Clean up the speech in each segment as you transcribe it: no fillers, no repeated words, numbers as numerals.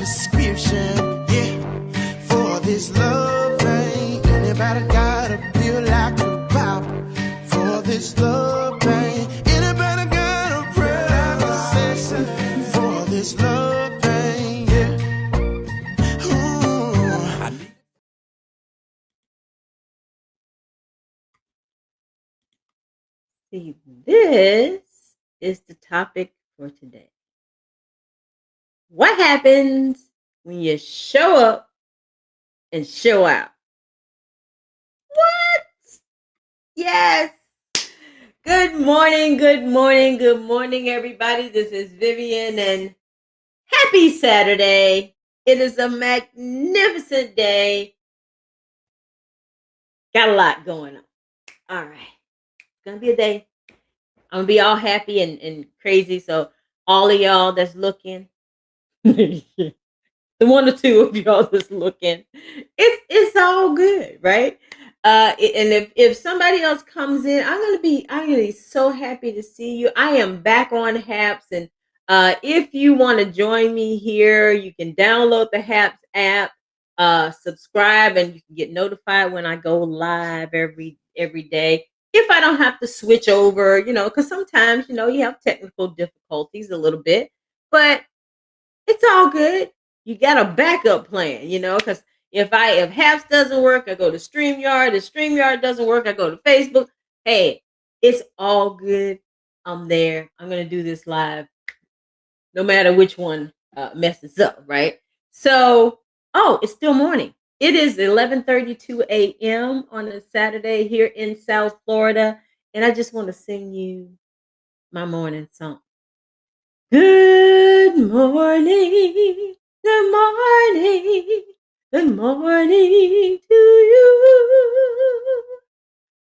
prescription, yeah, for this love thing. Anybody got a pill like a pop for this love thing? Anybody got a prayer like a session for this love thing, yeah. Ooh. See, this is the topic for today. What happens when you show up and show out? What? Yes. Good morning, good morning, good morning, everybody. This is Vivian, and happy Saturday. It is a magnificent day. Got a lot going on. All right. It's going to be a day. I'm going to be all happy and crazy. So, all of y'all that's looking, the one or two of y'all that's looking, it's all good, right? And if somebody else comes in, I'm gonna be so happy to see you. I am back on Haps, and if you want to join me here, you can download the Haps app, subscribe, and you can get notified when I go live every day. If I don't have to switch over, because sometimes you have technical difficulties a little bit, but it's all good. You got a backup plan, because if Haps doesn't work, I go to StreamYard. If StreamYard doesn't work, I go to Facebook. Hey, it's all good. I'm there. I'm gonna do this live, no matter which one messes up, right? So, it's still morning. It is 11:32 a.m. on a Saturday here in South Florida, and I just want to sing you my morning song. Good morning, good morning, good morning to you.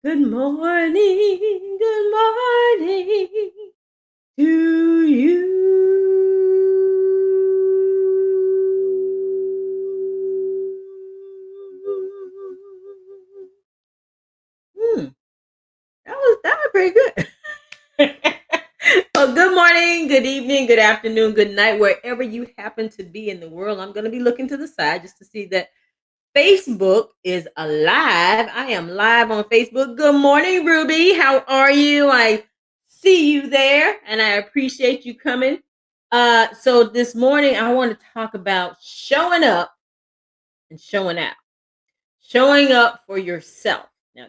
Good morning, good morning to you. Hmm, that was pretty good. Well, good morning, good evening, good afternoon, good night, wherever you happen to be in the world. I'm going to be looking to the side just to see that Facebook is alive. I am live on Facebook. Good morning, Ruby. How are you? I see you there, and I appreciate you coming. So this morning, I want to talk about showing up and showing out. Showing up for yourself. Now,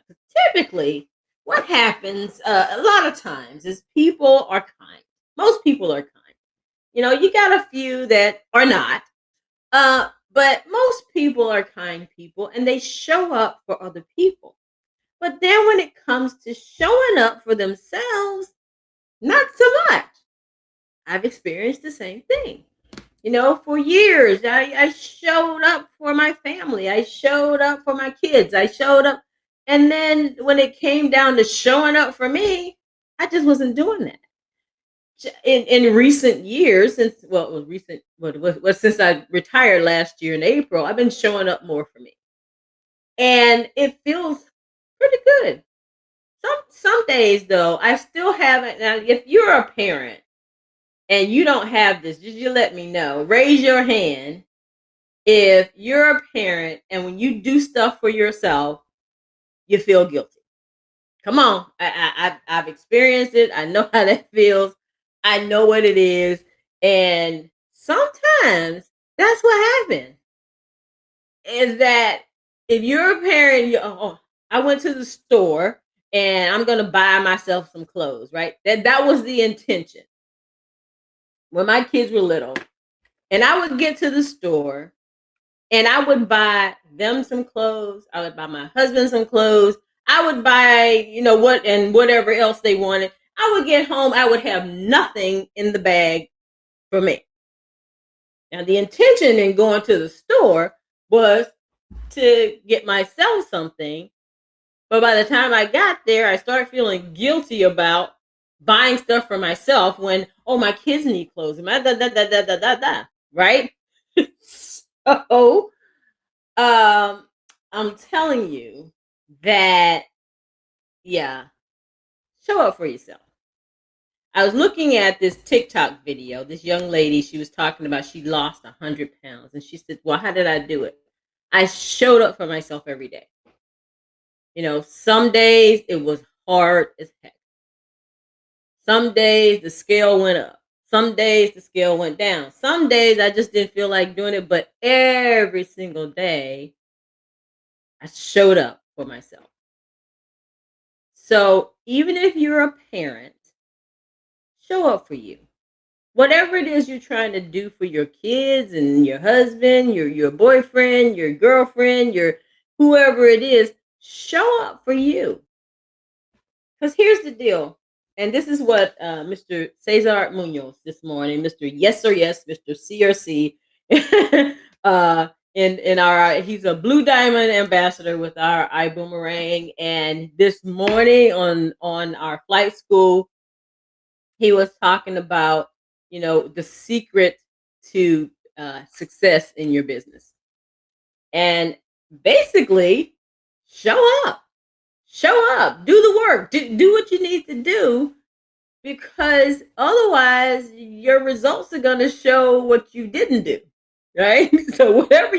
typically, what happens a lot of times is people are kind. Most people are kind. You got a few that are not. But most people are kind people and they show up for other people. But then when it comes to showing up for themselves, not so much. I've experienced the same thing. For years, I showed up for my family. I showed up for my kids. I showed up. And then when it came down to showing up for me, I just wasn't doing that. In recent years, since well, it was recent, since I retired last year in April, I've been showing up more for me, and it feels pretty good. Some days though, I still haven't. Now, if you're a parent and you don't have this, just you let me know. Raise your hand if you're a parent and when you do stuff for yourself, you feel guilty. Come on, I've experienced it. I know how that feels. I know what it is, and sometimes that's what happens. Is that if you're a parent, I went to the store and I'm gonna buy myself some clothes, right? That was the intention when my kids were little, and I would get to the store and I would buy them some clothes. I would buy my husband some clothes. I would buy, what and whatever else they wanted. I would get home. I would have nothing in the bag for me. Now, the intention in going to the store was to get myself something. But by the time I got there, I started feeling guilty about buying stuff for myself when, my kids need clothes. Right? So, I'm telling you that, yeah, show up for yourself. I was looking at this TikTok video. This young lady, she was talking about she lost 100 pounds, and she said, "Well, how did I do it? I showed up for myself every day. Some days it was hard as heck. Some days the scale went up. Some days the scale went down. Some days I just didn't feel like doing it, but every single day I showed up for myself." So even if you're a parent, show up for you. Whatever it is you're trying to do for your kids and your husband, your boyfriend, your girlfriend, your whoever it is, show up for you. Because here's the deal, and this is what Mr. Cesar Munoz this morning, Mr. Yes or Yes, Mr. CRC, in our he's a Blue Diamond ambassador with our iBoomerang, and this morning on our flight school, he was talking about the secret to success in your business, and basically, show up. Show up, do the work, do what you need to do, because otherwise your results are going to show what you didn't do, right? So whatever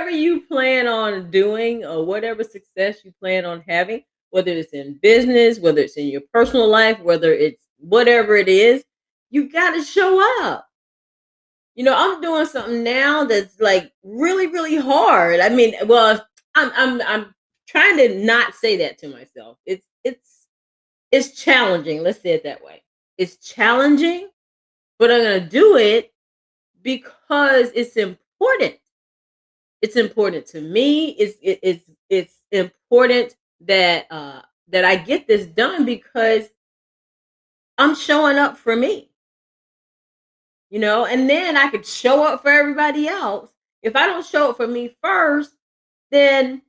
you plan on doing, or whatever success you plan on having, whether it's in business, whether it's in your personal life, whether it's whatever it is, you got to show up. I'm doing something now that's like really, really hard. I mean, well, I'm trying to not say that to myself. It's challenging. Let's say it that way. It's challenging, but I'm gonna do it because it's important. It's important to me. It's important that I get this done because I'm showing up for me. And then I could show up for everybody else. If I don't show up for me first, then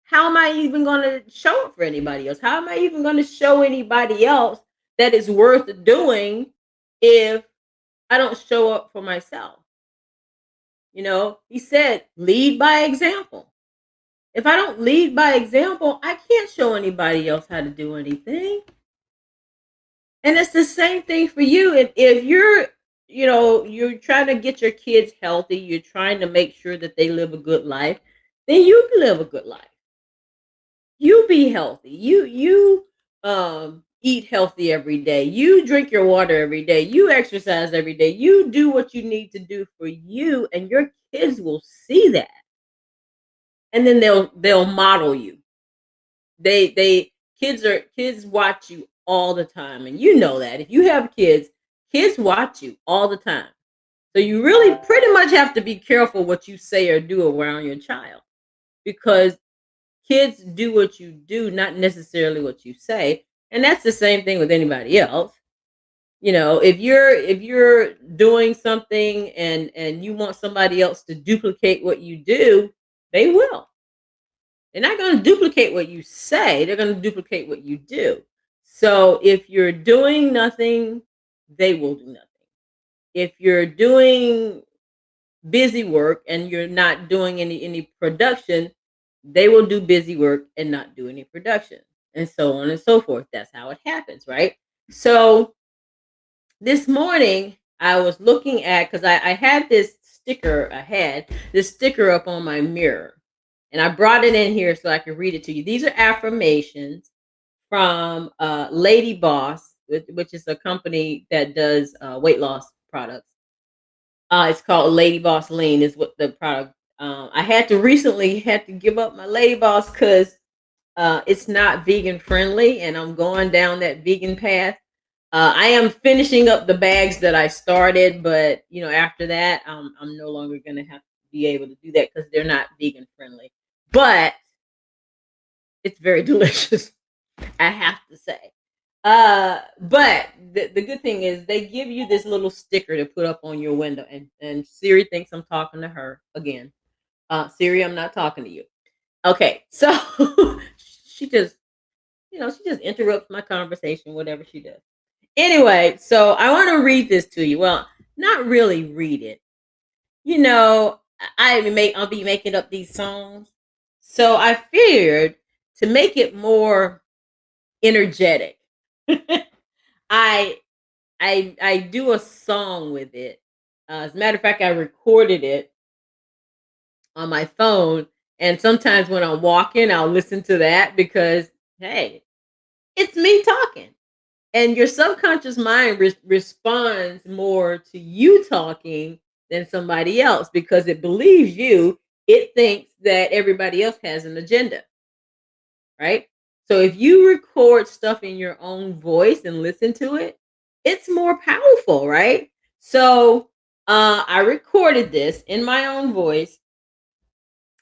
how am I even going to show up for anybody else? How am I even going to show anybody else that it's worth doing if I don't show up for myself? He said, lead by example. If I don't lead by example, I can't show anybody else how to do anything. And it's the same thing for you. If you're trying to get your kids healthy, you're trying to make sure that they live a good life, then you live a good life. You be healthy. You eat healthy every day. You drink your water every day. You exercise every day. You do what you need to do for you, and your kids will see that. And then they'll model you. Kids watch you all the time, and you know that. If you have kids watch you all the time. So you really pretty much have to be careful what you say or do around your child, because kids do what you do, not necessarily what you say. And that's the same thing with anybody else. If you're doing something and you want somebody else to duplicate what you do, they will. They're not going to duplicate what you say, they're going to duplicate what you do. So if you're doing nothing, they will do nothing. If you're doing busy work and you're not doing any production, they will do busy work and not do any production, and so on and so forth. That's how it happens, right? So this morning I was looking at, because I had this sticker, up on my mirror, and I brought it in here so I could read it to you. These are affirmations from Lady Boss, which is a company that does weight loss products. It's called Lady Boss Lean is what the product. I had to recently had to give up my Lady Boss because it's not vegan friendly, and I'm going down that vegan path. I am finishing up the bags that I started, but after that, I'm no longer going to have to be able to do that because they're not vegan friendly. But it's very delicious, I have to say. But the good thing is they give you this little sticker to put up on your window, and Siri thinks I'm talking to her again. Siri, I'm not talking to you. Okay, so she just she just interrupts my conversation, whatever she does. Anyway, so I want to read this to you. Well, not really read it. I'll be making up these songs, so I figured to make it more energetic. I I do a song with it. As a matter of fact, I recorded it on my phone, and sometimes when I'm walking, I'll listen to that because hey, it's me talking. And your subconscious mind responds more to you talking than somebody else because it believes you. It thinks that everybody else has an agenda, right? So if you record stuff in your own voice and listen to it, it's more powerful, right? So I recorded this in my own voice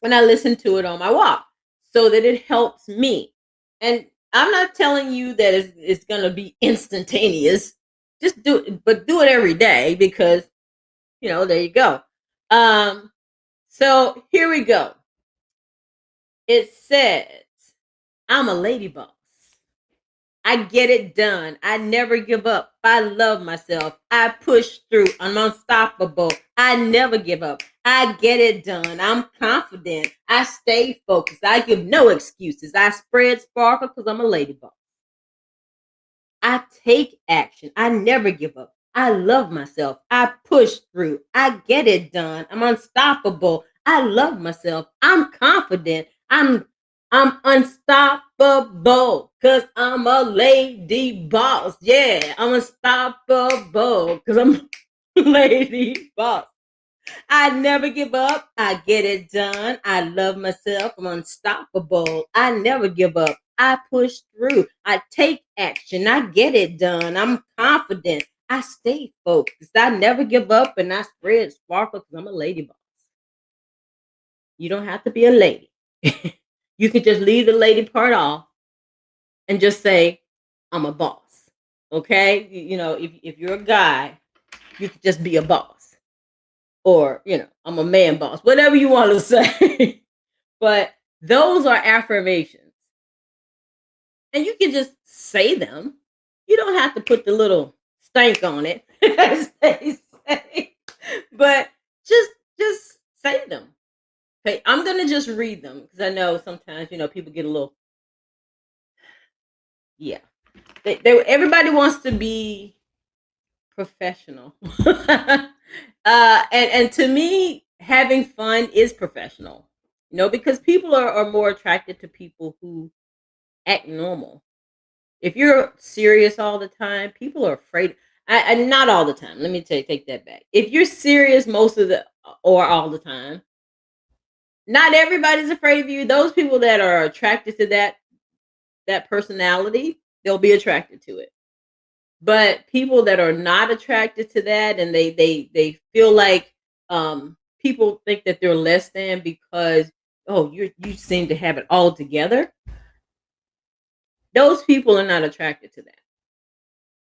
and I listen to it on my walk so that it helps me. And I'm not telling you that it's going to be instantaneous. Just do it, but do it every day because, there you go. Um, so here we go. It says, I'm a lady boss. I get it done. I never give up. I love myself. I push through. I'm unstoppable. I never give up. I get it done. I'm confident. I stay focused. I give no excuses. I spread sparkle because I'm a lady boss. I take action. I never give up. I love myself. I push through. I get it done. I'm unstoppable. I love myself. I'm confident. I'm unstoppable because I'm a lady boss. Yeah, I'm unstoppable because I'm a lady boss. I never give up. I get it done. I love myself. I'm unstoppable. I never give up. I push through. I take action. I get it done. I'm confident. I stay focused. I never give up and I spread sparkle because I'm a lady boss. You don't have to be a lady. You could just leave the lady part off and just say, I'm a boss. Okay? If you're a guy, you could just be a boss. Or, I'm a man boss, whatever you want to say. But those are affirmations. And you can just say them. You don't have to put the little stank on it, as they say. But just say them. Okay, I'm gonna just read them because I know sometimes people get a little yeah. Everybody wants to be professional. And to me, having fun is professional. Because people are more attracted to people who act normal. If you're serious all the time, people are afraid. I not all the time. Let me take that back. If you're serious most of the or all the time, not everybody's afraid of you. Those people that are attracted to that personality, they'll be attracted to it. But people that are not attracted to that and they feel like people think that they're less than because you seem to have it all together. Those people are not attracted to that.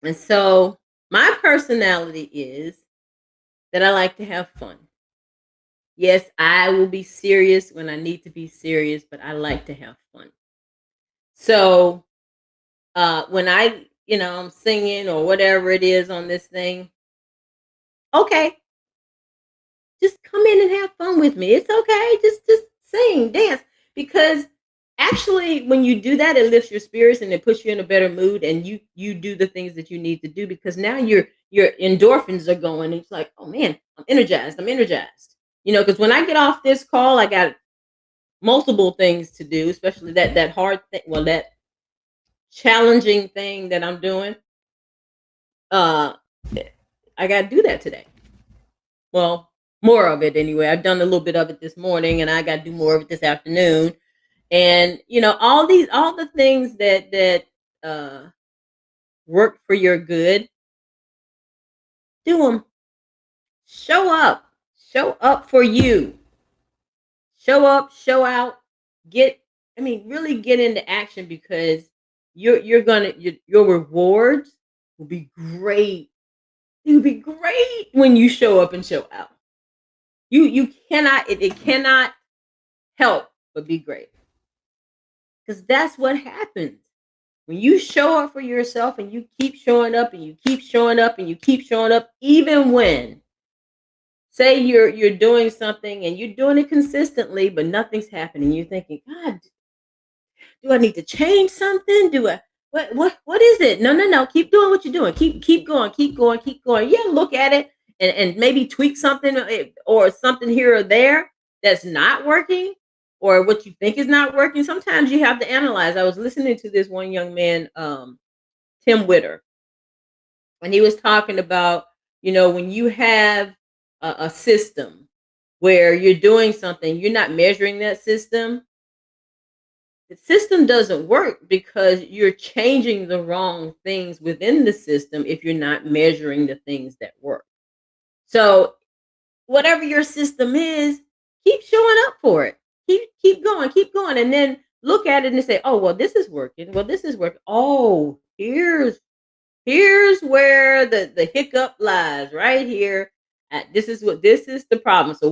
And so my personality is that I like to have fun. Yes, I will be serious when I need to be serious, but I like to have fun. So when I'm singing or whatever it is on this thing, okay, just come in and have fun with me. It's okay. Just sing, dance. Because actually when you do that, it lifts your spirits and it puts you in a better mood and you do the things that you need to do because now your endorphins are going. It's like, oh man, I'm energized. I'm energized. Because when I get off this call, I got multiple things to do, especially that hard thing, well, that challenging thing that I'm doing. Uh I gotta do that today. Well, more of it anyway. I've done a little bit of it this morning and I got to do more of it this afternoon. And all the things that uh work for your good, do them. Show up. Show up for you. Show up, show out. Really get into action because your rewards will be great. It'll be great when you show up and show out. You cannot it cannot help but be great. Because that's what happens. When you show up for yourself and you keep showing up and you keep showing up and you keep showing up, even when say you're doing something and you're doing it consistently, but nothing's happening. You're thinking, God, do I need to change something? What is it? No, no, no. Keep doing what you're doing. Keep going, keep going, keep going. Yeah, look at it and maybe tweak something or something here or there that's not working or what you think is not working. Sometimes you have to analyze. I was listening to this one young man, Tim Witter, and he was talking about, when you have a system where you're doing something, you're not measuring that system, the system doesn't work because you're changing the wrong things within the system if you're not measuring the things that work. So, whatever your system is, keep showing up for it. Keep going, and then look at it and say, "Oh, well, this is working. Well, this is working. Oh, here's where the hiccup lies right here. This is the problem. So,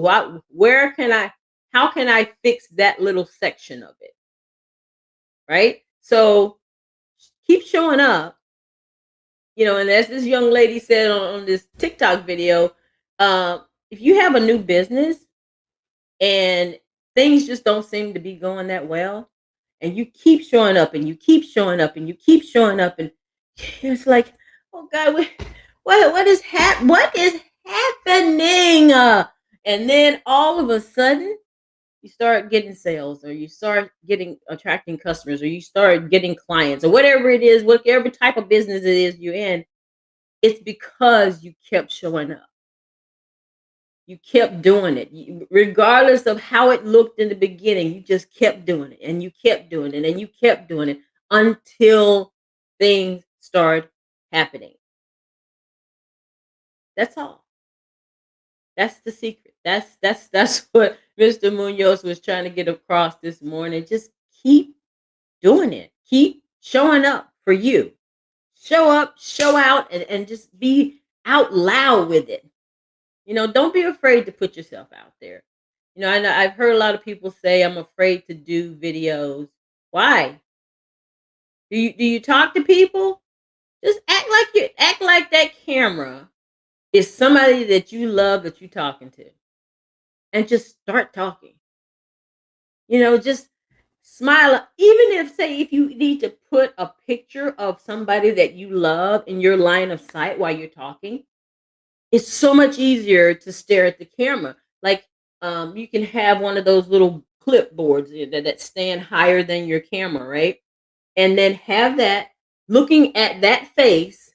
where can I? How can I fix that little section of it?" Right? So keep showing up, and as this young lady said on this TikTok video, if you have a new business and things just don't seem to be going that well, and you keep showing up and you keep showing up and you keep showing up, and it's like, oh God, what is happening? And then all of a sudden you start getting sales or you start getting attracting customers or you start getting clients or whatever it is, whatever type of business it is you're in, it's because you kept showing up. You kept doing it. Regardless of how it looked in the beginning, you just kept doing it and you kept doing it and you kept doing it until things start happening. That's all. That's the secret. That's what Mr. Munoz was trying to get across this morning. Just keep doing it. Keep showing up for you. Show up, show out, and just be out loud with it. Don't be afraid to put yourself out there. I know I've heard a lot of people say I'm afraid to do videos. Why? Do you talk to people? Just act like that camera is somebody that you love that you're talking to. And just start talking. Just smile. Even if you need to put a picture of somebody that you love in your line of sight while you're talking, it's so much easier to stare at the camera. Like, you can have one of those little clipboards that stand higher than your camera, right? And then have that looking at that face,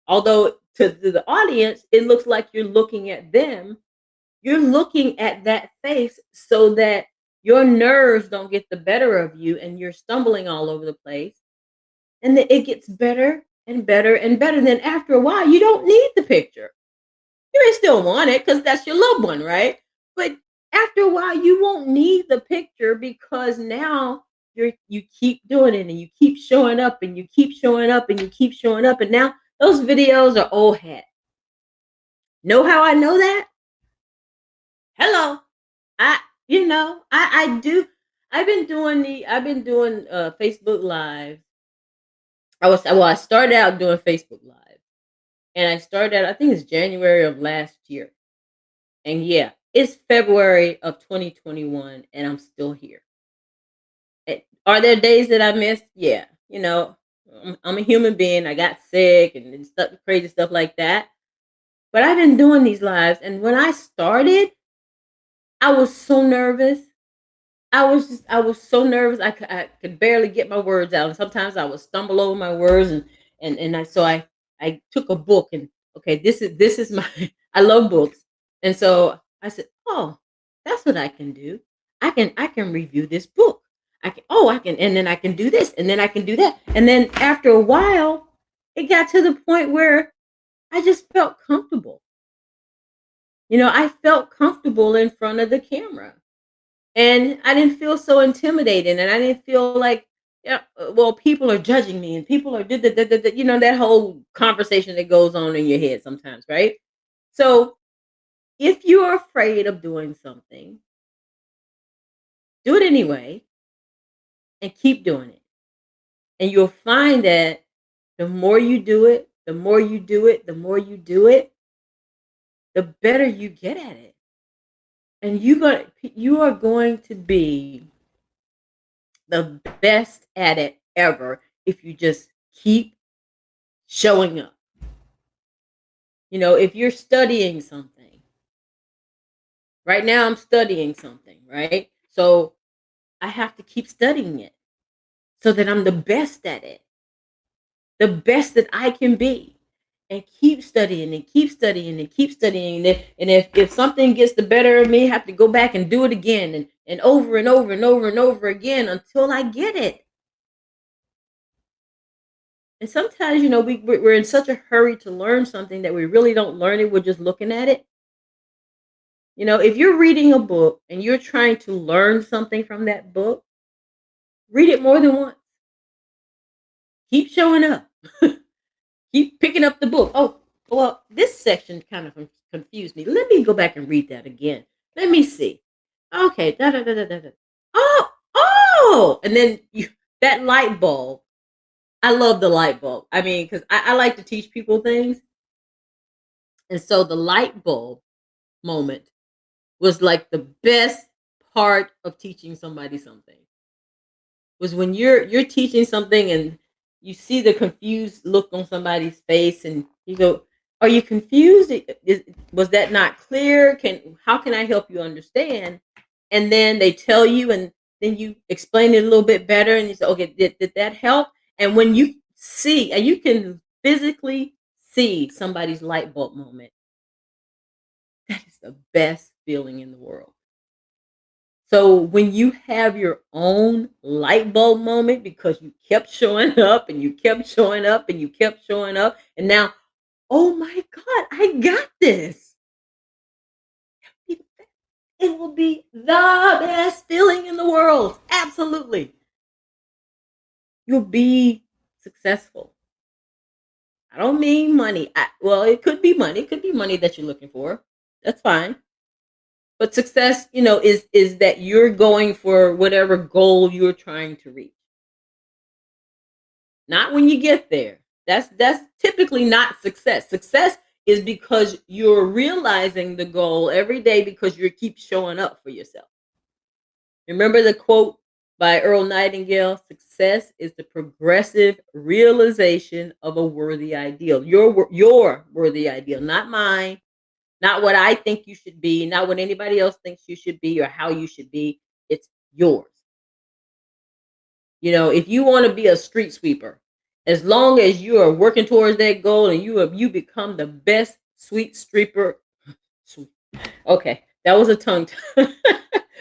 although to the audience, it looks like you're looking at them. You're looking at that face so that your nerves don't get the better of you and you're stumbling all over the place. And then it gets better and better and better. Then after a while, you don't need the picture. You may still want it because that's your loved one, right? But after a while, you won't need the picture because now you keep doing it and you keep showing up and you keep showing up and you keep showing up. And now those videos are old hat. Know how I know that? Hello. I do. I've been doing Facebook Live. I started out doing Facebook Live, and I started out, I think it's January of last year. And yeah, it's February of 2021 and I'm still here. Are there days that I missed? Yeah. I'm a human being. I got sick and stuff, crazy stuff like that. But I've been doing these lives, and when I started, I was so nervous. I was so nervous. I could barely get my words out, and sometimes I would stumble over my words, and I took a book, and okay, this is my I love books, and so I said, oh, that's what I can do. I can review this book. I can, and then I can do this, and then I can do that, and then after a while, it got to the point where I just felt comfortable. I felt comfortable in front of the camera. And I didn't feel so intimidated, and I didn't feel like, yeah, well, people are judging me, and people are that whole conversation that goes on in your head sometimes, right? So if you're afraid of doing something, do it anyway and keep doing it. And you'll find that the more you do it, the more you do it, the more you do it, the better you get at it. And you are going to be the best at it ever if you just Keep showing up. If you're studying something, right now I'm studying something, right? So I have to keep studying it so that I'm the best at it, the best that I can be. And keep studying and keep studying and keep studying. And if something gets the better of me, I have to go back and do it again and over and over and over and over again until I get it. And sometimes, we're in such a hurry to learn something that we really don't learn it. We're just looking at it. If you're reading a book and you're trying to learn something from that book, read it more than once. Keep showing up. Keep picking up the book. Oh, well, this section kind of confused me. Let me go back and read that again. Let me see. Okay, da da da da da. Da. Oh, and then that light bulb. I love the light bulb. I mean, because I like to teach people things, and so the light bulb moment was like the best part of teaching somebody something. Was when you're teaching something and you see the confused look on somebody's face and you go, "Are you confused? Was that not clear? How can I help you understand?" And then they tell you, and then you explain it a little bit better, and you say, "Okay, did that help?" And when you see, and you can physically see somebody's light bulb moment, that is the best feeling in the world. So when you have your own light bulb moment because you kept showing up and you kept showing up and you kept showing up, and now, oh my God, I got this. It will be the best feeling in the world. Absolutely. You'll be successful. I don't mean money. Well, it could be money. It could be money that you're looking for. That's fine. But success, is that you're going for whatever goal you're trying to reach. Not when you get there. That's typically not success. Success is because you're realizing the goal every day because you keep showing up for yourself. Remember the quote by Earl Nightingale, success is the progressive realization of a worthy ideal. Your worthy ideal, not mine, not what I think you should be, not what anybody else thinks you should be or how you should be. It's yours. If you want to be a street sweeper, as long as you are working towards that goal and you become the best sweet sweeper, okay, that was a tongue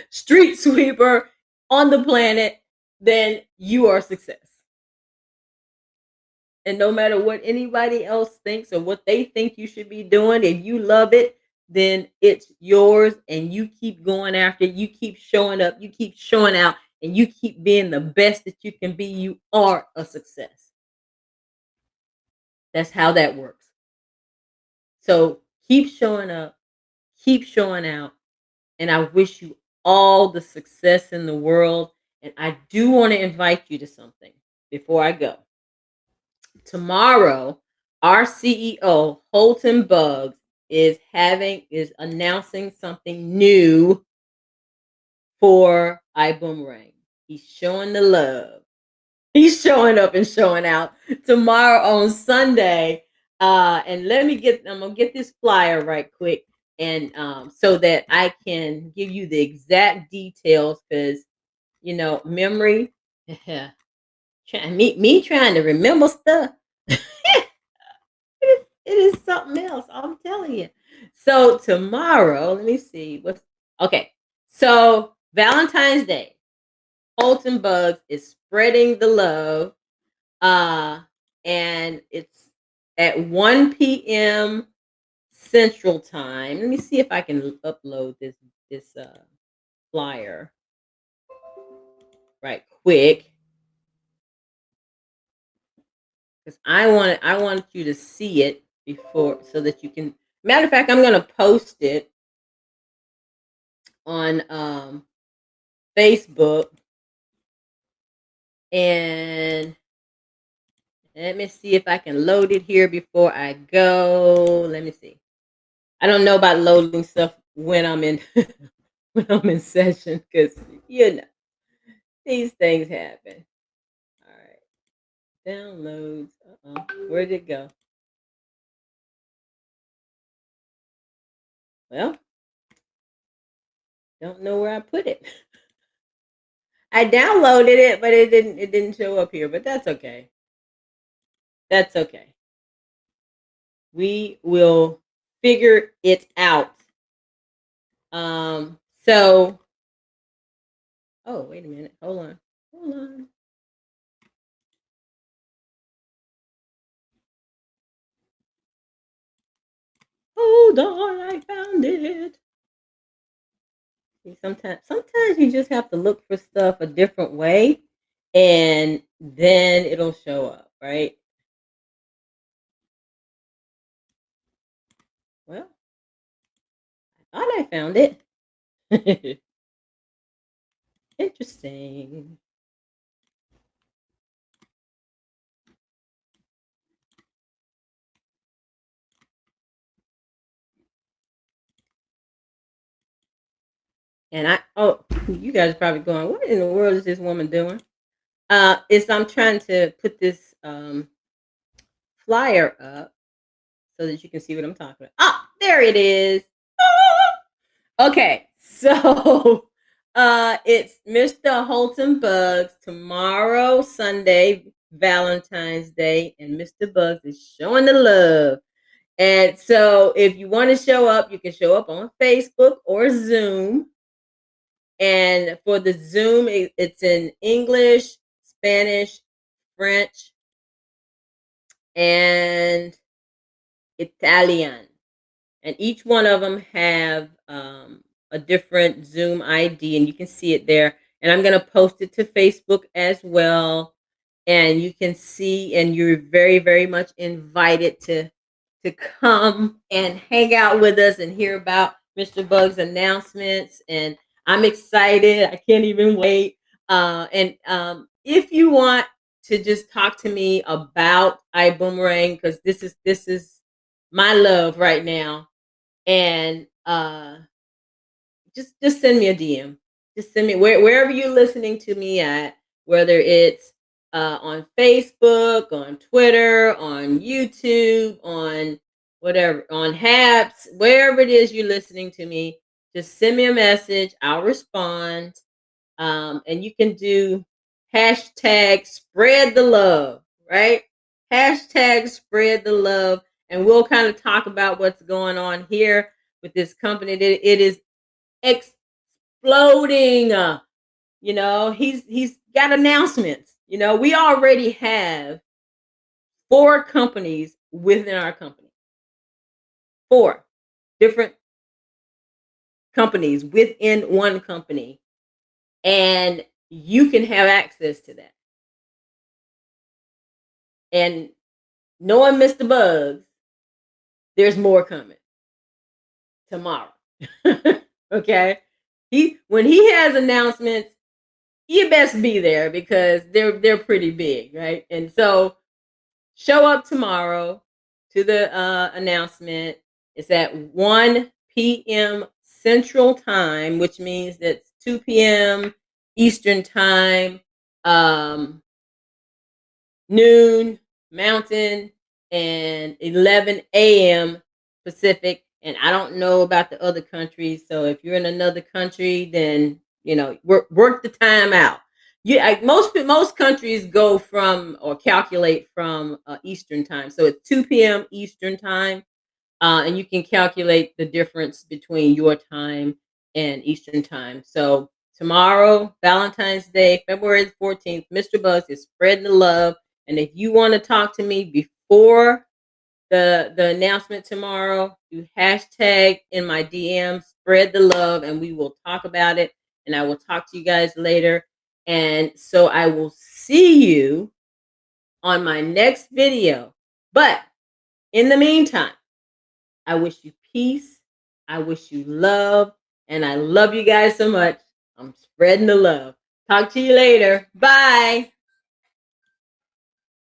street sweeper on the planet, then you are success. And no matter what anybody else thinks or what they think you should be doing, if you love it, then it's yours and you keep going after it. You keep showing up, you keep showing out, and you keep being the best that you can be. You are a success. That's how that works. So keep showing up, keep showing out, and I wish you all the success in the world. And I do want to invite you to something before I go. Tomorrow, our CEO, Holton Buggs, is announcing something new for iBoomerang. He's showing the love. He's showing up and showing out tomorrow on Sunday. And I'm gonna get this flyer right quick, and so that I can give you the exact details because memory. Me trying to remember stuff. It is something else. I'm telling you. So tomorrow, let me see what's okay. So Valentine's Day, Holton Buggs is spreading the love, uh, and it's at 1 p.m. Central Time. Let me see if I can upload this flyer right quick because I want you to see it before so that you can. Matter of fact, I'm gonna post it on Facebook, and let me see if I can load it here before I go. Let me see. I don't know about loading stuff when I'm in when I'm in session because you know these things happen. All right. Downloads. Where did it go? Well, don't know where I put it. I downloaded it, but it didn't show up here, but that's okay. That's okay. We will figure it out. So oh, wait a minute. Hold on. Hold on. Hold on, I found it. See, sometimes you just have to look for stuff a different way and then it'll show up, right? Well, I thought I found it. Interesting. And you guys are probably going, what in the world is this woman doing? Is I'm trying to put this flyer up so that you can see what I'm talking about. Ah, there it is. Okay, so it's Mr. Holton Bugs tomorrow, Sunday, Valentine's Day, and Mr. Bugs is showing the love. And so if you want to show up, you can show up on Facebook or Zoom. And for the Zoom, it's in English, Spanish, French, and Italian. And each one of them have a different Zoom ID, and you can see it there. And I'm going to post it to Facebook as well. And you can see, and you're very, very much invited to come and hang out with us and hear about Mr. Bug's announcements. And I'm excited. I can't even wait. And if you want to just talk to me about iBoomerang, because this is my love right now, and just send me a DM. Just send me wherever you're listening to me at, whether it's on Facebook, on Twitter, on YouTube, on whatever, on Haps, wherever it is you're listening to me. Just send me a message. I'll respond. And you can do hashtag spread the love, right? Hashtag spread the love. And we'll kind of talk about what's going on here with this company. That it is exploding. He's got announcements. We already have 4 companies within our company. 4 different companies within one company. And you can have access to that. And knowing Mr. Bugs, there's more coming tomorrow. Okay? When he has announcements, you best be there because they're pretty big, right? And so show up tomorrow to the announcement. It's at 1 p.m. Central Time, which means that's 2 p.m. Eastern Time, noon Mountain, and 11 a.m. Pacific. And I don't know about the other countries, so if you're in another country, then work the time out. Most countries go from or calculate from Eastern Time, so it's 2 p.m. Eastern Time, and you can calculate the difference between your time and Eastern Time. So tomorrow, Valentine's Day, February 14th, Mr. Bugs is spreading the love. And if you want to talk to me before the announcement tomorrow, do hashtag in my DM, spread the love, and we will talk about it. And I will talk to you guys later. And so I will see you on my next video. But in the meantime, I wish you peace. I wish you love. And I love you guys so much. I'm spreading the love. Talk to you later. Bye.